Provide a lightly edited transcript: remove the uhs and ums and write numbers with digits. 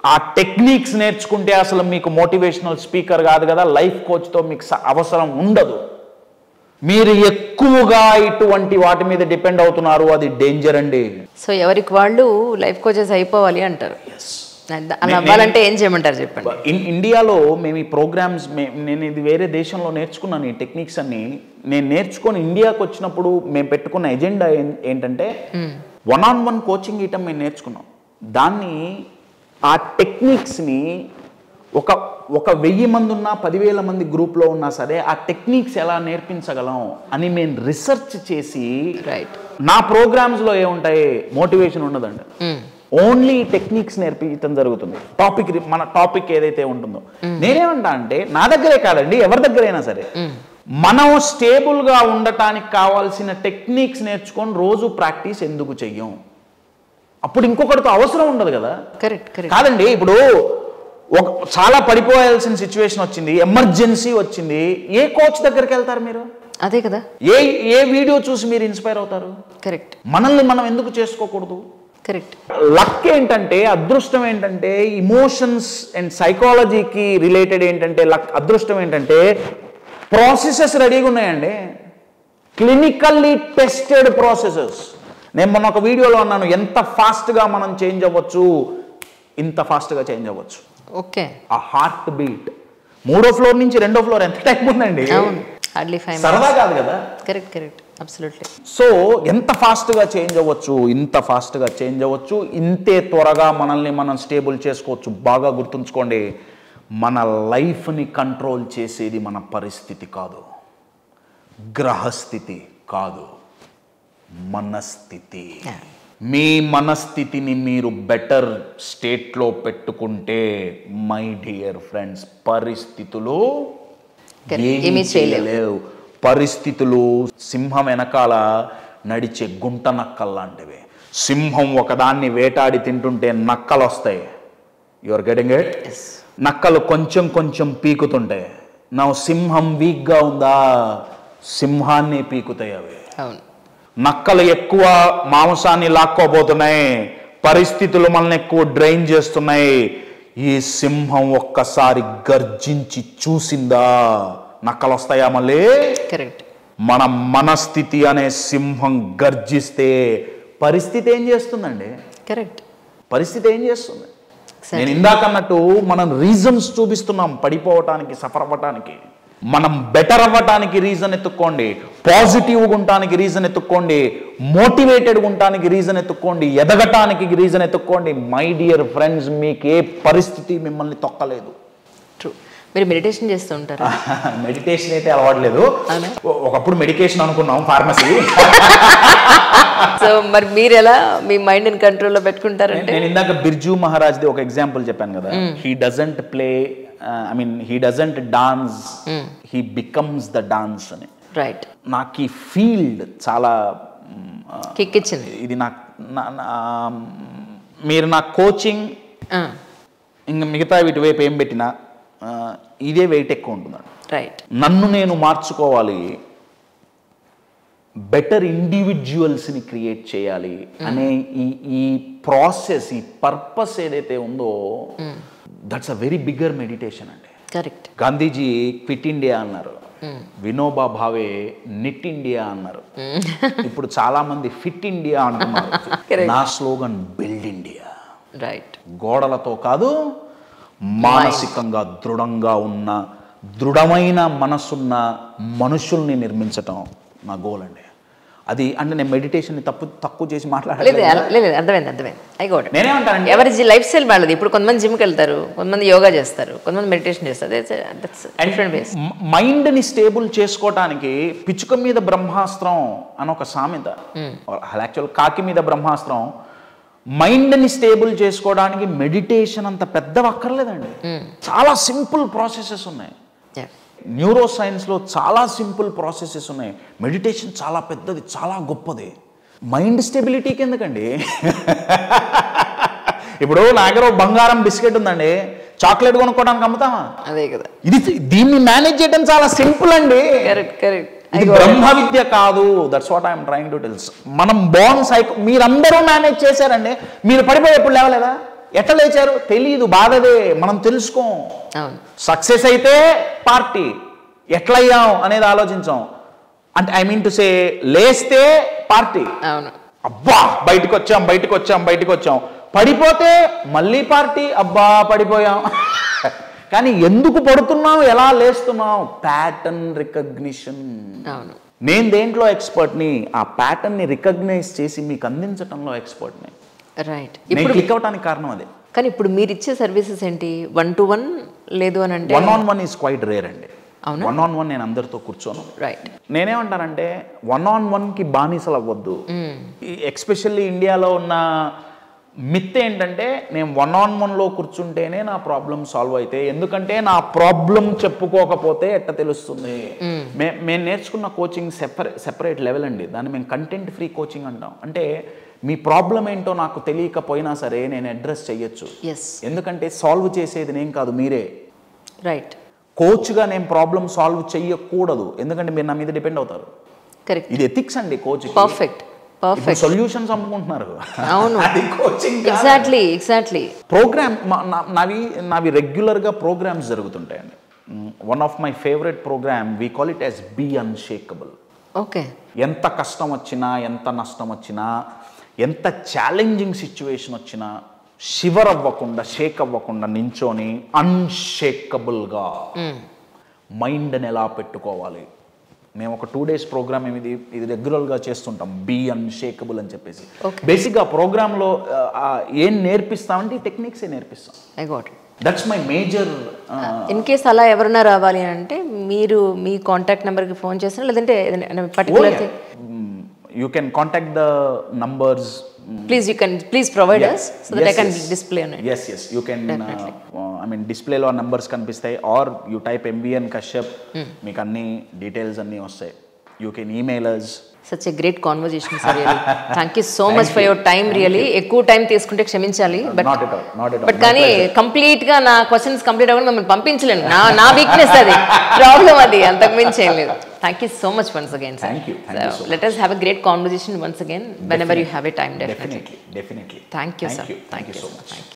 ఆ టెక్నిక్స్ నేర్చుకుంటే అసలు మీకు మోటివేషనల్ స్పీకర్ కాదు కదా, లైఫ్ కోచ్తో మీకు అవసరం ఉండదు. మీరు ఎక్కువగా ఇటువంటి వాటి మీద డిపెండ్ అవుతున్నారు, అది డేంజర్ అండి. సో ఎవరికి వాళ్ళు లైఫ్ కోచెస్ అయిపోవాలి అంటారు. అలా అవ్వాలంటే ఏం చేయమంటారు చెప్పండి. ఇండియాలో మేము ఈ ప్రోగ్రామ్స్, నేను ఇది వేరే దేశంలో నేర్చుకున్నాను ఈ టెక్నిక్స్ అన్ని. నేను నేర్చుకొని ఇండియాకి వచ్చినప్పుడు మేము పెట్టుకున్న ఎజెండా ఏంటంటే 1-on-1 కోచింగ్ ఇయటం మేము నేర్చుకున్నాం. దాన్ని ఆ టెక్నిక్స్ని ఒక 1000 మంది ఉన్నా 10,000 మంది గ్రూప్లో ఉన్నా సరే ఆ టెక్నిక్స్ ఎలా నేర్పించగలం అని మేము రీసెర్చ్ చేసి, నా ప్రోగ్రామ్స్లో ఏముంటాయి, మోటివేషన్ ఉండదండి, ఓన్లీ టెక్నిక్స్ నేర్పించడం జరుగుతుంది. మన టాపిక్ ఏదైతే ఉంటుందో. నేనేమంటా అంటే నా దగ్గరే కాదండి, ఎవరి దగ్గరైనా సరే మనం స్టేబుల్గా ఉండటానికి కావాల్సిన టెక్నిక్స్ నేర్చుకొని రోజు ప్రాక్టీస్ ఎందుకు చెయ్యం? అప్పుడు ఇంకొకరితో అవసరం ఉండదు కదా. కాదండి, ఇప్పుడు చాలా పడిపోయాల్సిన సిచ్యువేషన్ వచ్చింది, ఎమర్జెన్సీ వచ్చింది, ఏ కోచ్ దగ్గరికి వెళ్తారు మీరు? అదే కదా. ఏ వీడియో చూసి మీరు ఇన్స్పైర్ అవుతారు? కరెక్ట్. మనల్ని మనం ఎందుకు చేసుకోకూడదు? కరెక్ట్. లక్ ఏంటంటే, అదృష్టం ఏంటంటే, ఇమోషన్స్ అండ్ సైకాలజీకి రిలేటెడ్ ఏంటంటే అదృష్టం ఏంటంటే ప్రాసెసెస్ రెడీగా ఉన్నాయండి, క్లినికల్లీ టెస్టెడ్ ప్రాసెసెస్. నేను మొన్న ఒక వీడియోలో అన్నాను, ఎంత ఫాస్ట్గా మనం చేంజ్ అవ్వచ్చు, ఇంత ఫాస్ట్గా చేంజ్ అవ్వచ్చు. ఓకే. ఆ హార్ట్ బీట్ 3వ ఫ్లోర్ నుంచి 2వ ఫ్లోర్ ఎంత టైం ఉందండి? సరదా కాదు కదా. Correct correct, absolutely. సో ఎంత ఫాస్ట్గా చేంజ్ అవ్వచ్చు, ఇంత ఫాస్ట్గా చేంజ్ అవ్వచ్చు, ఇంతే త్వరగా మనల్ని మనం స్టేబుల్ చేసుకోవచ్చు. బాగా గుర్తుంచుకోండి, మన లైఫ్ని కంట్రోల్ చేసేది మన పరిస్థితి కాదు, గ్రహస్థితి కాదు, మనస్థితి. మీ మనస్థితిని మీరు బెటర్ స్టేట్లో పెట్టుకుంటే మై డియర్ ఫ్రెండ్స్, పరిస్థితులు ఏమీ చేయలేవు. పరిస్థితులు సింహం వెనకాల నడిచే గుంట నక్కలు లాంటివి. సింహం ఒకదాన్ని వేటాడి తింటుంటే నక్కలు వస్తాయి. You are getting it? నక్కలు కొంచెం కొంచెం పీకుతుంటాయి. నా సింహం వీక్గా ఉందా, సింహాన్ని పీకుతాయి అవి. నక్కలు ఎక్కువ మాంసాన్ని లాక్కోబోతున్నాయి, పరిస్థితులు మనల్ని ఎక్కువ డ్రైన్ చేస్తున్నాయి. ఈ సింహం ఒక్కసారి గర్జించి చూసిందా, నక్కలు వస్తాయా మళ్ళీ? కరెక్ట్. మన మనస్థితి అనే సింహం గర్జిస్తే పరిస్థితి ఏం చేస్తుందండి? కరెక్ట్. పరిస్థితి ఏం చేస్తుంది? నేను ఇందాక అన్నట్టు మనం రీజన్స్ చూపిస్తున్నాం పడిపోవటానికి, సఫర్ అవ్వటానికి. మనం బెటర్ అవ్వటానికి రీజన్ ఎత్తుక్కోండి, పాజిటివ్గా ఉండటానికి రీజన్ ఎత్తుక్కోండి, మోటివేటెడ్గా ఉండటానికి రీజన్ ఎత్తుక్కోండి, ఎదగటానికి రీజన్ ఎత్తుక్కోండి. మై డియర్ ఫ్రెండ్స్, మీకు ఏ పరిస్థితి మిమ్మల్ని తొక్కలేదు. ట్రూ. మీరు మెడిటేషన్ చేస్తూ ఉంటారా? మెడిటేషన్ అయితే అలవాట్లేదు, ఒకప్పుడు మెడికేషన్ అనుకున్నాం, ఫార్మసీ. సో మరి మీరు ఎలా మీ మైండ్ని కంట్రోల్లో పెట్టుకుంటారంటే? నేను ఇందాక బిర్జూ మహారాజ్ది ఒక ఎగ్జాంపుల్ చెప్పాను కదా. He doesn't play, he doesn't dance, he becomes the dance అని. రైట్. నాకు ఈ ఫీల్డ్ చాలా కిక్ ఇచ్చింది. ఇది మీరు నా కోచింగ్ ఇంకా మిగతా వీటి వైపు ఏం పెట్టినా ఇదే వెయిట్ ఎక్కువ ఉంటుంది. రైట్. నన్ను నేను మార్చుకోవాలి, బెటర్ ఇండివిజువల్స్ని క్రియేట్ చేయాలి అనే ఈ ప్రాసెస్, ఈ పర్పస్ ఏదైతే ఉందో, that's a very bigger meditation అండి. కరెక్ట్. గాంధీజీ క్విట్ ఇండియా అన్నారు, వినోబా భావే నిట్ ఇండియా అన్నారు, ఇప్పుడు చాలా మంది ఫిట్ ఇండియా అంటున్నారు. నా స్లోగన్ బిల్డ్ ఇండియా. రైట్. గోడలతో కాదు, మానసికంగా దృఢంగా ఉన్న, దృఢమైన మనసున్న మనుషుల్ని నిర్మించటం నా గోల్ అండి. అది అంటే నేను మెడిటేషన్ తక్కువ చేసి మాట్లాడలేదు. అర్థమైంది. నేనేమంటాను, ఎవరి లైఫ్ స్టైల్ వాళ్ళది. ఇప్పుడు కొంతమంది జిమ్కి వెళ్తారు, కొంతమంది యోగా చేస్తారు, కొంతమంది మెడిటేషన్ చేస్తారు. మైండ్ని స్టేబుల్ చేసుకోవటానికి పిచ్చుక మీద బ్రహ్మాస్త్రం అని ఒక సామెత, యాక్చువల్ కాకి మీద బ్రహ్మాస్త్రం. మైండ్ని స్టేబుల్ చేసుకోవడానికి మెడిటేషన్ అంత పెద్ద అక్కర్లేదండి, చాలా సింపుల్ ప్రాసెసెస్ ఉన్నాయి. న్యూరో సైన్స్లో చాలా సింపుల్ ప్రాసెసెస్ ఉన్నాయి. మెడిటేషన్ చాలా పెద్దది, చాలా గొప్పది. మైండ్ స్టెబిలిటీకి ఎందుకండి? ఇప్పుడు నా దగ్గర బంగారం బిస్కెట్ ఉందండి, చాక్లెట్ కొనుక్కోవడానికి అమ్ముతామా? అదే కదా. దీన్ని మేనేజ్ చేయడం చాలా సింపుల్ అండి. ఇది బ్రహ్మ విద్య కాదు. That's what I'm trying to tell. మనం బోర్న్ మీరందరూ మేనేజ్ చేశారండి, మీరు పడిపోయి ఎప్పుడు లేవలేదా? ఎట్లా లేచారు తెలియదు, బాధదే, మనం తెలుసుకోం. అవును. సక్సెస్ అయితే పార్టీ, ఎట్లయ్యాం అనేది ఆలోచించాం. అంటే ఐ మీన్ టు సే లేస్తే పార్టీ. అవును. అబ్బా బయటకు వచ్చాం, పడిపోతే మళ్ళీ పార్టీ, అబ్బా పడిపోయాం. కానీ ఎందుకు పడుతున్నాం, ఎలా లేస్తున్నాం, ప్యాటర్న్ రికగ్నిషన్. అవును. నేను దేంట్లో ఎక్స్పర్ట్ని, ఆ ప్యాటర్న్ని రికగ్నైజ్ చేసి మీకు అందించడంలో ఎక్స్పర్ట్ని. రైట్. ఇప్పుడు క్లిక్ అవడానికి కారణం అదే. కానీ ఇప్పుడు మీరు ఇచ్చే సర్వీసెస్ ఏంటి? 1-to-1 లేదు అని అంటే 1-on-1 ఈజ్ క్వైట్ రేర్ అండి. అవునా? 1-on-1 నేను అందరితో కూర్చోను. రైట్. నేనేమంటానంటే 1-on-1కి బానిసలు అవ్వద్దు. ఎక్స్పెషల్లీ ఇండియాలో ఉన్న మిత్ ఏంటంటే నేను 1-on-1లో కూర్చుంటేనే నా ప్రాబ్లం సాల్వ్ అయితే, ఎందుకంటే నా ప్రాబ్లం చెప్పుకోకపోతే ఎట్ట తెలుస్తుంది. మేము నేర్చుకున్న కోచింగ్ సెపరేట్ లెవెల్ అండి. దాన్ని మేము కంటెంట్ ఫ్రీ కోచింగ్ అంటాం. అంటే మీ ప్రాబ్లం ఏంటో నాకు తెలియకపోయినా సరే నేను అడ్రస్ చెయ్యొచ్చు. ఎందుకంటే సాల్వ్ చేసేది నేను కాదు, మీరే. రైట్. కోచ్గా నేను ప్రాబ్లం సాల్వ్ చెయ్యకూడదు, ఎందుకంటే మీరు నా మీద డిపెండ్ అవుతారు. కరెక్ట్. ఇది ఎథిక్స్ అండి కోచ్. పర్ఫెక్ట్. సొల్యూషన్స్ అమ్ముకుంటున్నారు. అవును. అది కోచింగ్. ఎగ్జాక్ట్లీ. ప్రోగ్రామ్ నావి రెగ్యులర్గా ప్రోగ్రామ్స్ జరుగుతుంటాయండి. One of my favourite program we call it as be unshakable. Okay. ఎంత కష్టం వచ్చినా, ఎంత నష్టం వచ్చినా, ఎంత ఛాలెంజింగ్ సిచ్యువేషన్ వచ్చినా షివర్ అవ్వకుండా, షేక్ అవ్వకుండా నించోని అన్షేకబుల్గా మైండ్ని ఎలా పెట్టుకోవాలి. మేము ఒక 2 days ప్రోగ్రామ్ ఇది రెగ్యులర్గా చేస్తుంటాం, బీ అన్షేకబుల్ అని చెప్పేసి. బేసిక్గా ప్రోగ్రాంలో ఏం నేర్పిస్తామంటే ఈ టెక్నిక్సే నేర్పిస్తాం. I got it. That's my major. In case అలా ఎవరైనా రావాలి అంటే మీరు మీ కాంటాక్ట్ నెంబర్కి ఫోన్ చేసినా, లేదంటే particular you can contact the numbers. Please provide us so that I can display on it. Yes, you can I mean display lo numbers కనిపిస్తాయి, or you type MVN Kashyap, మీకు అన్ని details అన్నీ వస్తాయి. You can email us. Such a great conversation, sir. Really. Thank you so much for your time. Really, ఎక్కువ time తీసుకుంటే క్షమించాలి. Not at all. But కానీ complete గా నా క్వశ్చన్స్ కంప్లీట్ అవ్వకుండా మిమ్మల్ని పంపించలేను. నా వీక్నెస్ అది, ప్రాబ్లం అది, అంతకు మించి ఏం లేదు. Thank you so much once again, sir. Thank you so much. Let us have a great conversation once again whenever you have a time. Definitely. Definitely. Thank you, sir. Thank you so much.